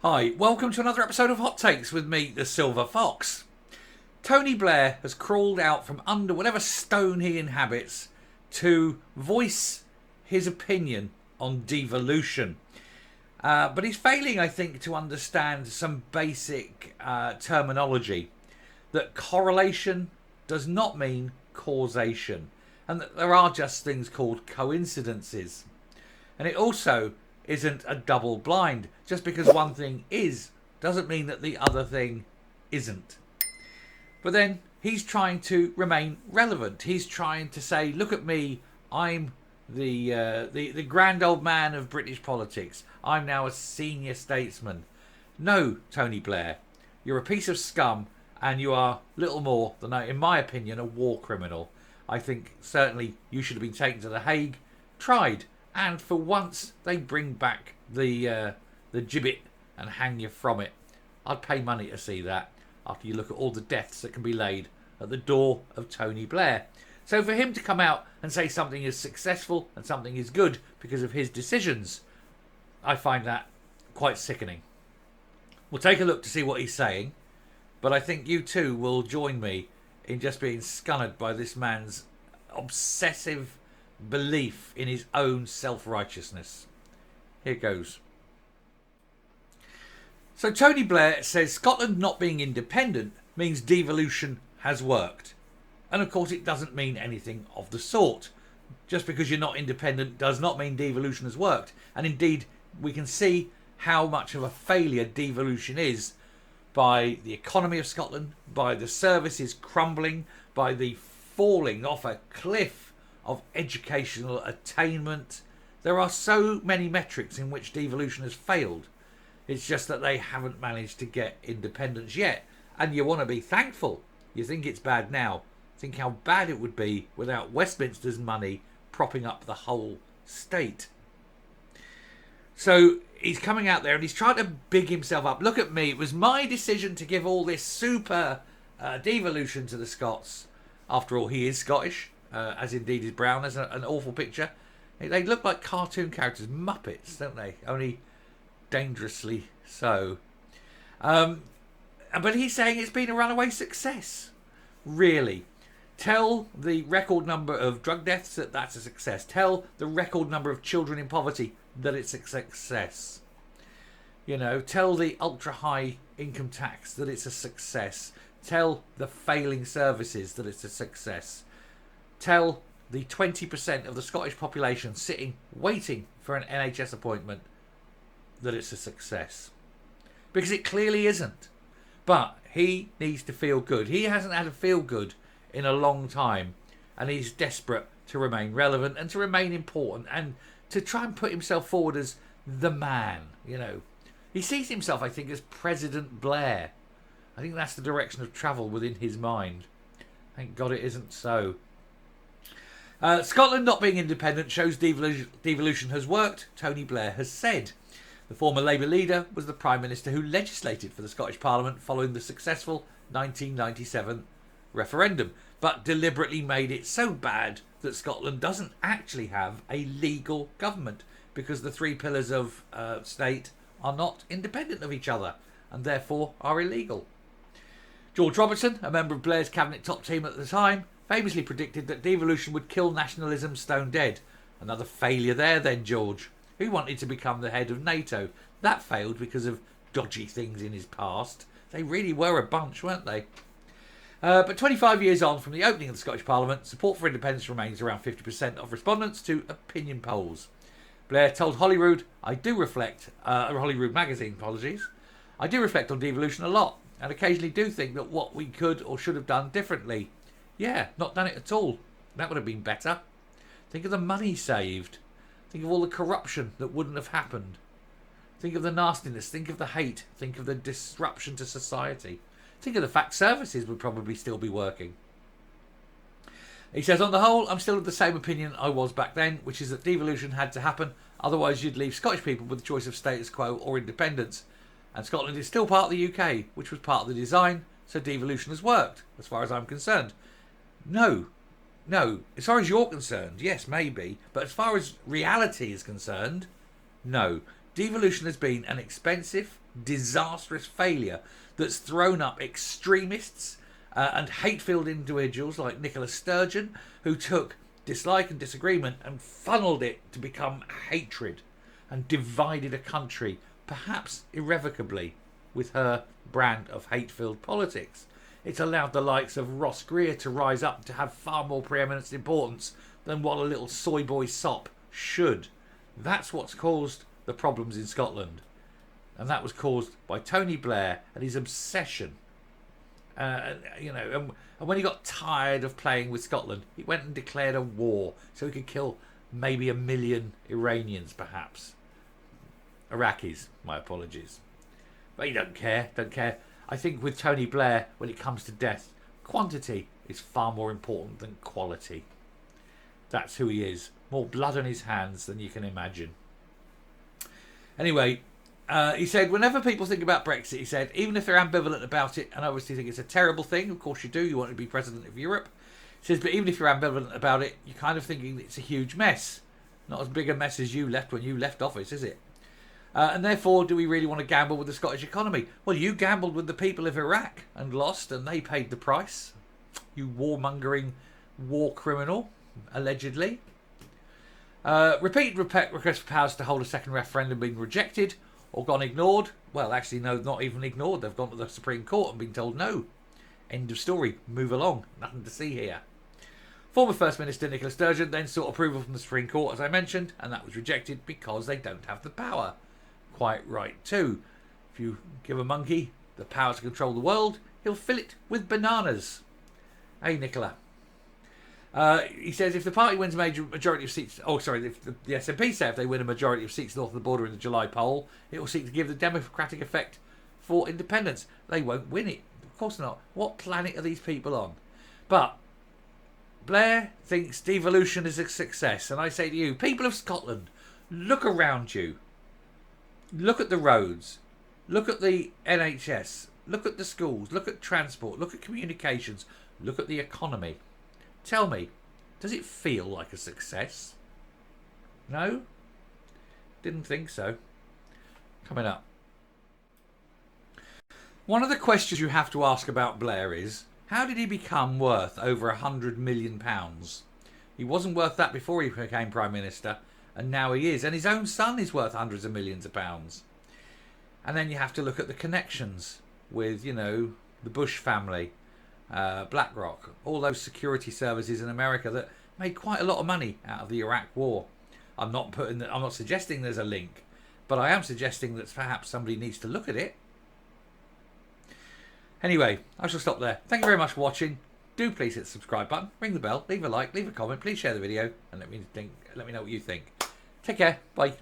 Hi, welcome to another episode of Hot Takes with me, the Silver Fox. Tony Blair has crawled out from under whatever stone he inhabits to voice his opinion on devolution. But he's failing, I think, to understand some basic terminology. That correlation does not mean causation. And that there are just things called coincidences. And it also isn't a double blind. Just because one thing is doesn't mean that the other thing isn't. But then he's trying to remain relevant. He's trying to say, look at me, I'm the grand old man of British politics. I'm now a senior statesman. No, Tony Blair, you're a piece of scum and you are little more than, in my opinion, a war criminal. I think certainly you should have been taken to The Hague, tried, and for once they bring back the gibbet and hang you from it. I'd pay money to see that after you look at all the deaths that can be laid at the door of Tony Blair. So for him to come out and say something is successful and something is good because of his decisions, I find that quite sickening. We'll take a look to see what he's saying, but I think you too will join me in just being scunnered by this man's obsessive belief in his own self-righteousness. Here goes. So Tony Blair says Scotland not being independent means devolution has worked. And of course it doesn't mean anything of the sort. Just because you're not independent does not mean devolution has worked. And indeed we can see how much of a failure devolution is by the economy of Scotland, by the services crumbling, by the falling off a cliff of educational attainment. There are so many metrics in which devolution has failed. It's just that they haven't managed to get independence yet. And you want to be thankful. You think it's bad now. Think how bad it would be without Westminster's money propping up the whole state. So he's coming out there and he's trying to big himself up. Look at me. It was my decision to give all this super devolution to the Scots. After all, he is Scottish. As indeed is Brown, as an awful picture. They look like cartoon characters, Muppets, don't they? Only dangerously so. But he's saying it's been a runaway success. Really. Tell the record number of drug deaths that that's a success. Tell the record number of children in poverty that it's a success. You know, tell the ultra-high income tax that it's a success. Tell the failing services that it's a success. Tell the 20% of the Scottish population sitting, waiting for an NHS appointment that it's a success. Because it clearly isn't. But he needs to feel good. He hasn't had a feel good in a long time. And he's desperate to remain relevant and to remain important and to try and put himself forward as the man, you know. He sees himself, I think, as President Blair. I think that's the direction of travel within his mind. Thank God it isn't so. Scotland not being independent shows devolution has worked, Tony Blair has said. The former Labour leader was the Prime Minister who legislated for the Scottish Parliament following the successful 1997 referendum, but deliberately made it so bad that Scotland doesn't actually have a legal government because the three pillars of state are not independent of each other and therefore are illegal. George Robertson, a member of Blair's cabinet top team at the time, famously predicted that devolution would kill nationalism stone dead. Another failure there then, George. Who wanted to become the head of NATO? That failed because of dodgy things in his past. They really were a bunch, weren't they? But 25 years on from the opening of the Scottish Parliament, support for independence remains around 50% of respondents to opinion polls. Blair told Holyrood, Holyrood magazine, I do reflect on devolution a lot and occasionally do think that what we could or should have done differently. Yeah, not done it at all. That would have been better. Think of the money saved. Think of all the corruption that wouldn't have happened. Think of the nastiness. Think of the hate. Think of the disruption to society. Think of the fact services would probably still be working. He says, on the whole, I'm still of the same opinion I was back then, which is that devolution had to happen. Otherwise, you'd leave Scottish people with the choice of status quo or independence. And Scotland is still part of the UK, which was part of the design, so devolution has worked, as far as I'm concerned. No. As far as you're concerned, yes, maybe. But as far as reality is concerned, no. Devolution has been an expensive, disastrous failure that's thrown up extremists and hate-filled individuals like Nicola Sturgeon, who took dislike and disagreement and funneled it to become hatred and divided a country, perhaps irrevocably, with her brand of hate-filled politics. It's allowed the likes of Ross Greer to rise up to have far more preeminent importance than what a little soy boy sop should. That's what's caused the problems in Scotland. And that was caused by Tony Blair and his obsession. And when he got tired of playing with Scotland, he went and declared a war so he could kill maybe 1 million Iranians, perhaps. Iraqis, my apologies. But he don't care. I think with Tony Blair, when it comes to death, quantity is far more important than quality. That's who he is. More blood on his hands than you can imagine. Anyway, he said, whenever people think about Brexit, he said, even if they're ambivalent about it, and obviously think it's a terrible thing, of course you do, you want to be president of Europe. He says, but even if you're ambivalent about it, you're kind of thinking it's a huge mess. Not as big a mess as you left when you left office, is it? And therefore, do we really want to gamble with the Scottish economy? Well, you gambled with the people of Iraq and lost, and they paid the price. You warmongering war criminal, allegedly. Repeated requests for powers to hold a second referendum being rejected or gone ignored. Well, actually, no, not even ignored. They've gone to the Supreme Court and been told no. End of story. Move along. Nothing to see here. Former First Minister Nicola Sturgeon then sought approval from the Supreme Court, as I mentioned, and that was rejected because they don't have the power. Quite right, too. If you give a monkey the power to control the world, he'll fill it with bananas. Hey, Nicola. He says if the party wins a majority of seats... if the SNP say if they win a majority of seats north of the border in the July poll, it will seek to give the democratic effect for independence. They won't win it. Of course not. What planet are these people on? But Blair thinks devolution is a success. And I say to you, people of Scotland, look around you. Look at the roads. Look at the NHS. Look at the schools. Look at transport. Look at communications. Look at the economy. Tell me, does it feel like a success? No? Didn't think so. Coming up. One of the questions you have to ask about Blair is, how did he become worth over £100 million? He wasn't worth that before he became Prime Minister, and now he is. And his own son is worth hundreds of millions of pounds. And then you have to look at the connections with, the Bush family, BlackRock, all those security services in America that made quite a lot of money out of the Iraq war. I'm not suggesting there's a link, but I am suggesting that perhaps somebody needs to look at it. Anyway, I shall stop there. Thank you very much for watching. Do please hit the subscribe button, ring the bell, leave a like, leave a comment, please share the video, and let me know what you think. Take care. Bye.